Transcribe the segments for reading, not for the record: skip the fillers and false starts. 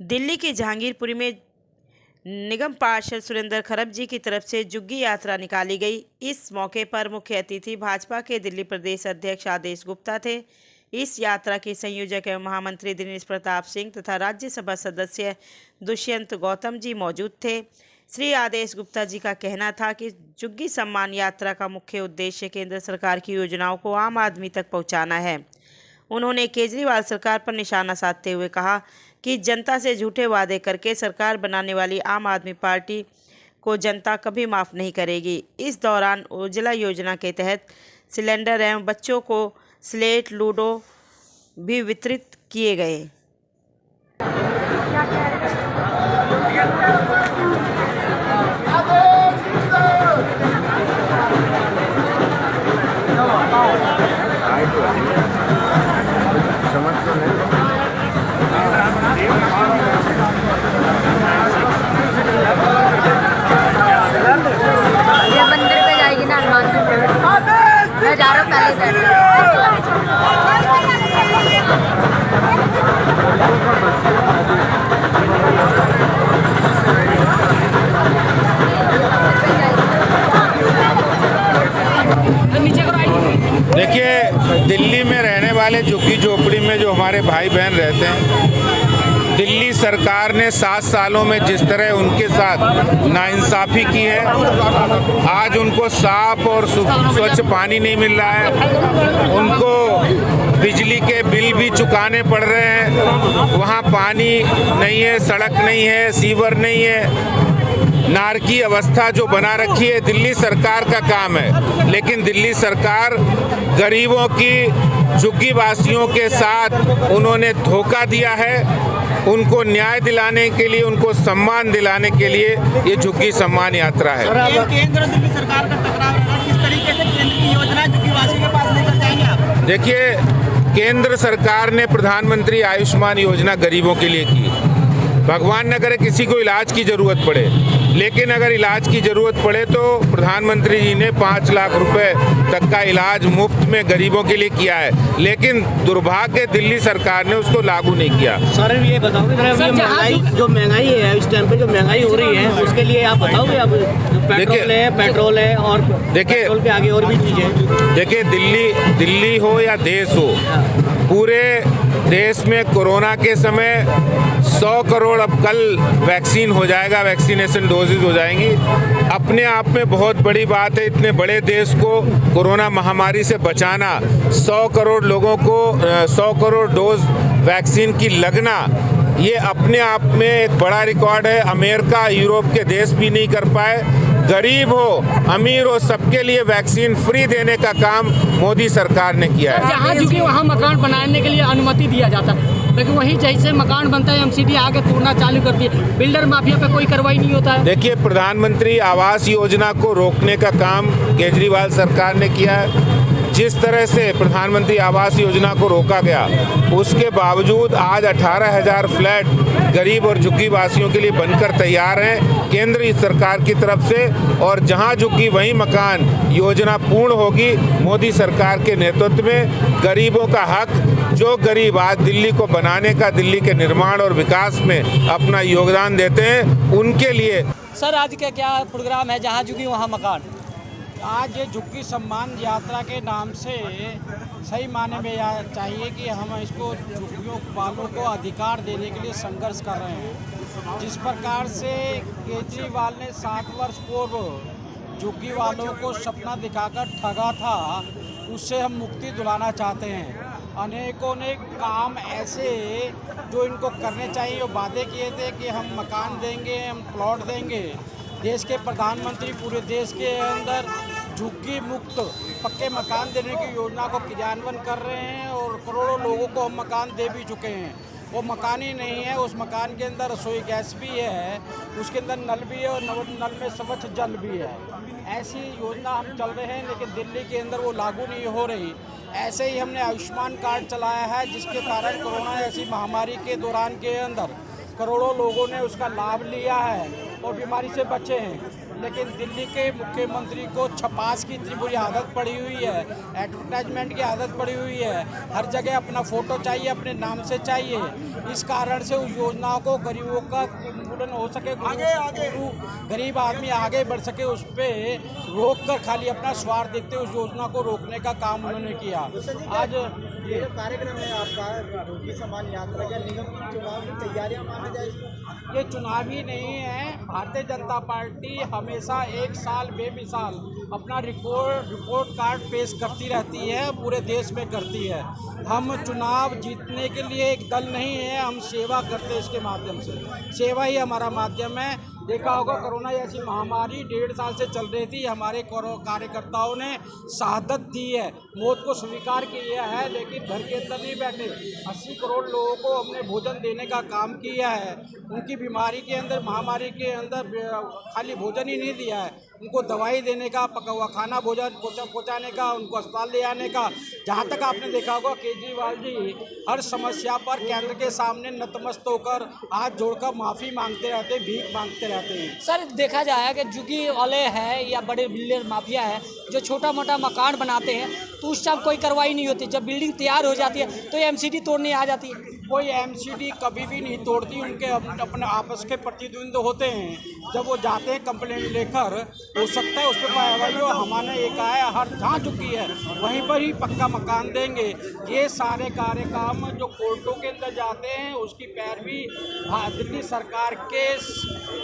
दिल्ली के जहांगीरपुरी में निगम पार्षद सुरेंद्र खरब जी की तरफ से जुग्गी यात्रा निकाली गई। इस मौके पर मुख्य अतिथि भाजपा के दिल्ली प्रदेश अध्यक्ष आदेश गुप्ता थे। इस यात्रा के संयोजक एवं महामंत्री दिनेश प्रताप सिंह तथा राज्यसभा सदस्य दुष्यंत गौतम जी मौजूद थे। श्री आदेश गुप्ता जी का कहना था कि जुग्गी सम्मान यात्रा का मुख्य उद्देश्य केंद्र सरकार की योजनाओं को आम आदमी तक पहुंचाना है। उन्होंने केजरीवाल सरकार पर निशाना साधते हुए कहा कि जनता से झूठे वादे करके सरकार बनाने वाली आम आदमी पार्टी को जनता कभी माफ़ नहीं करेगी। इस दौरान उज्ज्वला योजना के तहत सिलेंडर एवं बच्चों को स्लेट लूडो भी वितरित किए गए। ये मंदिर पे जाएगी ना हनुमान मंदिर। मैं जा रहा हूँ पहले देखिए, दिल्ली में रहने वाले झुग्गी झोपड़ी में जो हमारे भाई बहन रहते हैं, दिल्ली सरकार ने 7 सालों में जिस तरह उनके साथ नाइंसाफ़ी की है, आज उनको साफ और स्वच्छ पानी नहीं मिल रहा है, उनको बिजली के बिल भी चुकाने पड़ रहे हैं, वहाँ पानी नहीं है, सड़क नहीं है, सीवर नहीं है, नारकी अवस्था जो बना रखी है दिल्ली सरकार का काम है। लेकिन दिल्ली सरकार गरीबों की, झुग्गी वासियों के साथ उन्होंने धोखा दिया है। उनको न्याय दिलाने के लिए, उनको सम्मान दिलाने के लिए ये झुग्गी सम्मान यात्रा है। केंद्र दिल्ली सरकार का टकराव है, किस तरीके से केंद्र की योजना झुग्गी वासियों के पास लेकर जाएंगे आप? देखिए, केंद्र सरकार ने प्रधानमंत्री आयुष्मान योजना गरीबों के लिए की। भगवान न करे किसी को इलाज की ज़रूरत पड़े, लेकिन अगर इलाज की ज़रूरत पड़े तो प्रधानमंत्री जी ने 5 लाख रुपए तक का इलाज मुफ्त में गरीबों के लिए किया है। लेकिन दुर्भाग्य दिल्ली सरकार ने उसको लागू नहीं किया। सर ये बताओगे जो महंगाई है, इस टाइम पे जो महंगाई हो रही है, उसके लिए आप बताओगे? अब पेट्रोल है और पेट्रोल के आगे और भी चीज़ें। देखिए, दिल्ली हो या देश हो, पूरे देश में कोरोना के समय 100 करोड़ अब कल वैक्सीन हो जाएगा, वैक्सीनेशन डोजेज हो जाएंगी। अपने आप में बहुत बड़ी बात है, इतने बड़े देश को कोरोना महामारी से बचाना, 100 करोड़ लोगों को 100 करोड़ डोज वैक्सीन की लगना, ये अपने आप में एक बड़ा रिकॉर्ड है। अमेरिका, यूरोप के देश भी नहीं कर पाए। गरीब हो, अमीर हो, सबके लिए वैक्सीन फ्री देने का काम मोदी सरकार ने किया है। जहाँ चूँकि वहाँ मकान बनाने के लिए अनुमति दिया जाता है, लेकिन वहीं जैसे मकान बनता है एमसीडी आगे तोड़ना चालू करती है। बिल्डर माफिया पे कोई कार्रवाई नहीं होता है। देखिए, प्रधानमंत्री आवास योजना को रोकने का काम केजरीवाल सरकार ने किया है। जिस तरह से प्रधानमंत्री आवास योजना को रोका गया, उसके बावजूद आज 18,000 फ्लैट गरीब और झुग्गी वासियों के लिए बनकर तैयार हैं केंद्र सरकार की तरफ से। और जहां झुग्गी वहीं मकान योजना पूर्ण होगी मोदी सरकार के नेतृत्व में। गरीबों का हक, जो गरीब आज दिल्ली को बनाने का, दिल्ली के निर्माण और विकास में अपना योगदान देते हैं, उनके लिए। सर आज का क्या प्रोग्राम है? जहाँ झुग्गी वहाँ मकान। आज ये झुग्गी सम्मान यात्रा के नाम से सही माने में चाहिए कि हम इसको झुग्गियों वालों को अधिकार देने के लिए संघर्ष कर रहे हैं। जिस प्रकार से केजरीवाल ने 7 वर्ष पूर्व झुग्गी वालों को सपना दिखाकर ठगा था, उससे हम मुक्ति दिलाना चाहते हैं। अनेकों ने काम ऐसे जो इनको करने चाहिए, वो वादे किए थे कि हम मकान देंगे, हम प्लॉट देंगे। देश के प्रधानमंत्री पूरे देश के अंदर झुग्गी मुक्त पक्के मकान देने की योजना को क्रियान्वयन कर रहे हैं और करोड़ों लोगों को हम मकान दे भी चुके हैं। वो मकान ही नहीं है, उस मकान के अंदर रसोई गैस भी है, उसके अंदर नल भी है और नल में स्वच्छ जल भी है। ऐसी योजना हम चल रहे हैं, लेकिन दिल्ली के अंदर वो लागू नहीं हो रही। ऐसे ही हमने आयुष्मान कार्ड चलाया है, जिसके कारण कोरोना ऐसी महामारी के दौरान के अंदर करोड़ों लोगों ने उसका लाभ लिया है और बीमारी से बचे हैं। लेकिन दिल्ली के मुख्यमंत्री को छपास की इतनी बुरी आदत पड़ी हुई है, एडवर्टाइजमेंट की आदत पड़ी हुई है, हर जगह अपना फ़ोटो चाहिए, अपने नाम से चाहिए। इस कारण से उस योजनाओं को गरीबों का उन्मूलन हो सके, गरीब आदमी आगे बढ़ सके, उस पर रोक कर खाली अपना स्वार्थ देखते उस योजना को रोकने का काम उन्होंने किया। आज ये जो कार्यक्रम है आपका झुग्गी सम्मान यात्रा या निगम की चुनाव की तैयारियां माना जाए इसको? ये चुनाव ही नहीं है। भारतीय जनता पार्टी हमेशा एक साल बेमिसाल अपना रिपोर्ट कार्ड पेश करती रहती है, पूरे देश में करती है। हम चुनाव जीतने के लिए एक दल नहीं है, हम सेवा करते हैं इसके माध्यम से। सेवा ही हमारा माध्यम है। देखा होगा कोरोना जैसी महामारी 1.5 साल से चल रही थी, हमारे कार्यकर्ताओं ने शहादत दी है, मौत को स्वीकार किया है, लेकिन घर के अंदर नहीं बैठे। 80 करोड़ लोगों को हमने भोजन देने का काम किया है। उनकी बीमारी के अंदर, महामारी के अंदर खाली भोजन ही नहीं दिया है, उनको दवाई देने का, पका हुआ खाना भोजन पहुँचाने का, उनको अस्पताल ले आने का। जहाँ तक आपने देखा होगा केजरीवाल जी हर समस्या पर केंद्र के सामने नतमस्त होकर हाथ जोड़कर माफ़ी मांगते रहते, भीख मांगते रहते हैं। सर देखा जाए कि झुग्गी वाले हैं या बड़े बिल्डर माफिया है जो छोटा मोटा मकान बनाते हैं, तो उस टाइम कोई कार्रवाई नहीं होती। जब बिल्डिंग तैयार हो जाती है तो एमसीडी तोड़ने आ जाती है। कोई एमसीडी कभी भी नहीं तोड़ती, उनके अपने आपस के प्रतिद्वंद होते हैं। जब वो जाते हैं कंप्लेंट लेकर, हो सकता है उस पर कार्रवाई हो। हमारे एक आया हर जहाँ चुकी है वहीं पर ही पक्का मकान देंगे। ये सारे कार्यक्रम जो कोर्टों के अंदर जाते हैं उसकी पैरवी दिल्ली सरकार के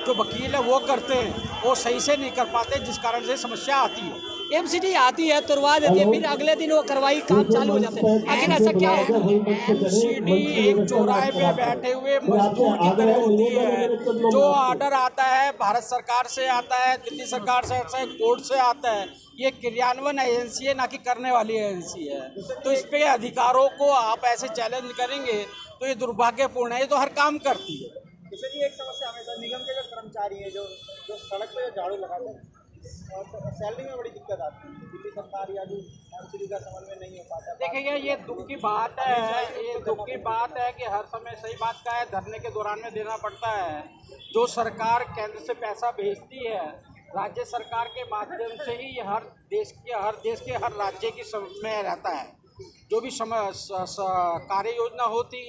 जो वकील है वो करते हैं, वो सही से नहीं कर पाते, जिस कारण से समस्या आती है। एमसीडी आती है, तुरवा देती है, फिर अगले दिन वो कार्रवाई काम चालू हो जाते हैं। आखिर ऐसा क्या है? एमसीडी एक चौराहे पे बैठे हुए मजदूर की तरह होती है। जो ऑर्डर आता है भारत सरकार से आता है, दिल्ली सरकार से आता है, कोर्ट से आता है। ये क्रियान्वयन एजेंसी है, ना कि करने वाली एजेंसी है। तो इस पे अधिकारों को आप ऐसे चैलेंज करेंगे तो ये दुर्भाग्यपूर्ण है। ये तो हर काम करती है। इसलिए एक समस्या हमेशा निगम के जो कर्मचारी हैं जो सड़क पे झाड़ू लगाते हैं और सैलरी में बड़ी दिक्कत आती है। दिल्ली सरकार या जो एमसीडी का समन्वय नहीं हो पाता। देखिए ये दुख की बात है, ये दुख की बात है कि हर समय सही बात का है धरने के दौरान में देना पड़ता है। जो सरकार केंद्र से पैसा भेजती है, राज्य सरकार के माध्यम से ही हर देश के हर राज्य की में रहता है। जो भी कार्य योजना होती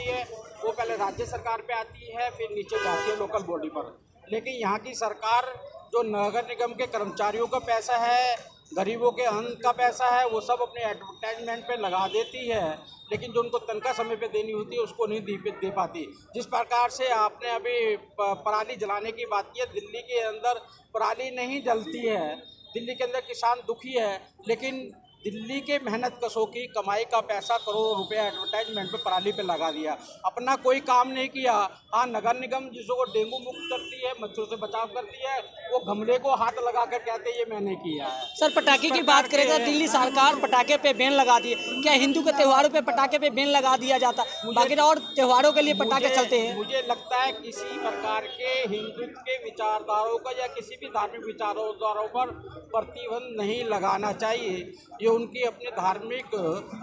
है वो पहले राज्य सरकार पे आती है, फिर नीचे जाती है लोकल बॉडी पर। लेकिन यहाँ की सरकार जो नगर निगम के कर्मचारियों का पैसा है, गरीबों के अन्न का पैसा है, वो सब अपने एडवर्टाइजमेंट पे लगा देती है, लेकिन जो उनको तनख्वाह समय पे देनी होती है उसको नहीं दे पाती। जिस प्रकार से आपने अभी पराली जलाने की बात की है, दिल्ली के अंदर पराली नहीं जलती है। दिल्ली के अंदर किसान दुखी है, लेकिन दिल्ली के मेहनत कशों की कमाई का पैसा करोड़ों रुपए एडवर्टाइजमेंट पे पराली पे लगा दिया, अपना कोई काम नहीं किया। हाँ, नगर निगम जिसको को डेंगू मुक्त करती है, मच्छरों से बचाव करती है, वो गमले को हाथ लगा कर कहते हैं ये मैंने किया है। सर पटाखे की बात करें तो दिल्ली सरकार पटाखे पे बैन लगा दी है। क्या हिंदू के त्योहारों पे पटाखे पे बैन लगा दिया जाता, बाकी और त्योहारों के लिए पटाखे चलते हैं? मुझे लगता है किसी प्रकार के हिंदुत्व के विचारधारों का या किसी भी धार्मिक विचारधारों पर प्रतिबंध नहीं लगाना चाहिए। ये उनकी अपनी धार्मिक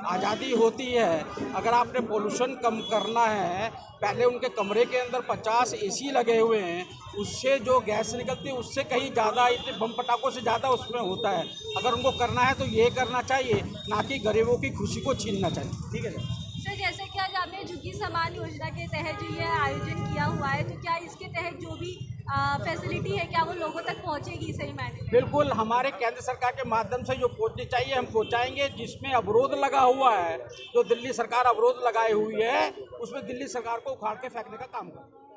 आज़ादी होती है। अगर आपने पोल्यूशन कम करना है, पहले उनके कमरे के अंदर 50 एसी लगे हुए हैं, उससे जो गैस निकलती है उससे कहीं ज़्यादा, इतने बम पटाखों से ज़्यादा उसमें होता है। अगर उनको करना है तो ये करना चाहिए, ना कि गरीबों की खुशी को छीनना चाहिए। ठीक है सर, जैसे कि आज आपने झुग्गी सम्मान योजना के तहत जो ये आयोजन किया हुआ है, तो क्या इसके तहत जो भी फैसिलिटी है क्या वो लोगों तक पहुंचेगी सही मायने में? बिल्कुल, हमारे केंद्र सरकार के माध्यम से जो पहुंचनी चाहिए हम पहुंचाएंगे। जिसमें अवरोध लगा हुआ है, जो दिल्ली सरकार अवरोध लगाई हुई है, उसमें दिल्ली सरकार को उखाड़ के फेंकने का काम करें।